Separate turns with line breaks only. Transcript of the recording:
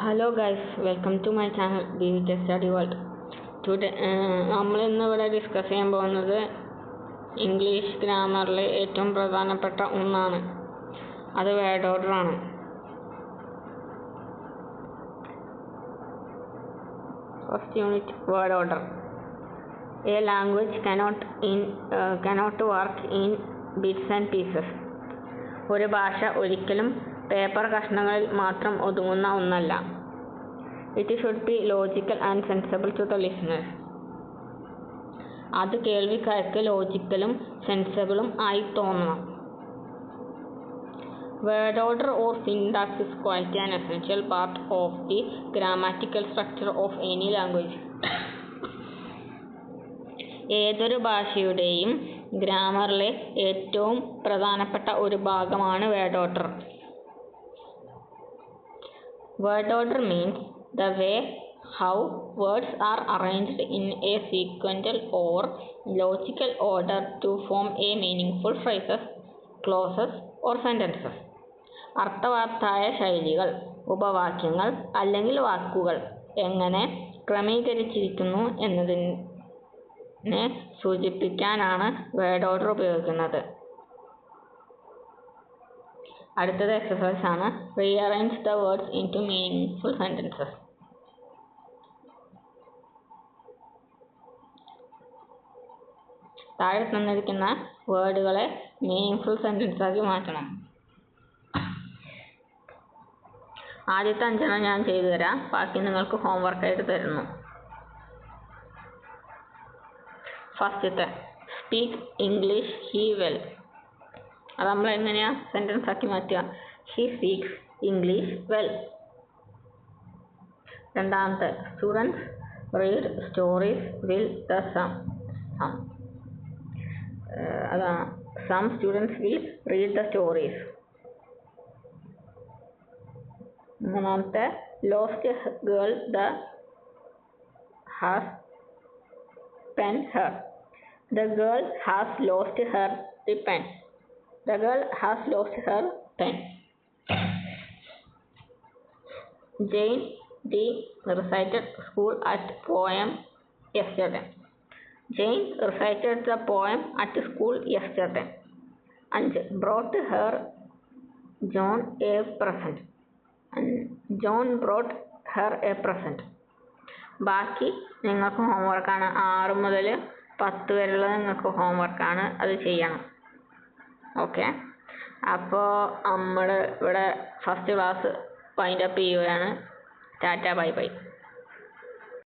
Hello guys, welcome to my channel BVK Study World. Today നമ്മൾ ഇന്ന് ഇവിടെ discuss ചെയ്യാൻ പോകുന്നത് ഇംഗ്ലീഷ് ഗ്രാമറിലെ ഏറ്റവും പ്രധാനപ്പെട്ട ഒന്നാണ്. അത് വേർഡ് ഓർഡർ ആണ്. First unit, word order. A language cannot work in bits and pieces. ഒരു ഭാഷ ഒരിക്കലും പേപ്പർ കഷ്ണങ്ങളിൽ മാത്രം ഒതുങ്ങുന്ന ഒന്നല്ല. It should be logical and sensible to the listeners. അത് കേൾവിക്കാർക്ക് ലോജിക്കലും സെൻസിബിളും ആയി തോന്നണം. Word order or syntax is quite an essential part of the grammatical structure of any language. ഏതൊരു ഭാഷയുടെയും ഗ്രാമറിലെ ഏറ്റവും പ്രധാനപ്പെട്ട ഒരു ഭാഗമാണ് word order. Word order means the way how words are arranged in a sequential or logical order to form a meaningful phrases, clauses or sentences. അർത്ഥവത്തായ ശൈലികൾ, ഉപവാക്യങ്ങൾ അല്ലെങ്കിൽ വാക്കുകൾ എങ്ങനെ ക്രമീകരിച്ചിരിക്കുന്നു എന്നതിനെ സൂചിപ്പിക്കാനാണ് വേർഡ് ഓർഡർ ഉപയോഗിക്കുന്നത്. അടുത്തത് എക്സസൈസ് ആണ്. Rearrange the words into meaningful sentences. താഴെ തന്നിരിക്കുന്ന വേർഡുകളെ മീനിങ്ഫുൾ സെന്റൻസ് ആക്കി മാറ്റണം. ആദ്യത്തെ 5 ഞാൻ ചെയ്തു തരാം, ബാക്കി നിങ്ങൾക്ക് ഹോംവർക്ക് ആയിട്ട് തരുന്നു. ഫസ്റ്റത്തെ സ്പീക്ക് ഇംഗ്ലീഷ് ഹി വെൽ. അത് നമ്മൾ എങ്ങനെയാ സെന്റൻസ് ആക്കി മാറ്റുക? He speaks English well. രണ്ടാമത്തെ students read stories will the some. അതാണ് some students will read the stories. മൂന്നാമത്തെ lost girl the has pen her. The girl has lost her the pen. The girl has lost her pen. Jane recited school at poem yesterday. Jane recited the poem at school yesterday. And brought her John a present. And John brought her a present. ബാക്കി നിങ്ങൾക്ക് ഹോംവർക്കാണ്. 6 മുതൽ 10 വരെയുള്ള നിങ്ങൾക്ക് ഹോംവർക്കാണ്. അത് ചെയ്യണം. Okay, അപ്പോൾ നമ്മൾ ഇവിടെ ഫസ്റ്റ് ക്ലാസ് വൈൻഡ് അപ്പ് ചെയ്യുകയാണ്. Tata, bye bye.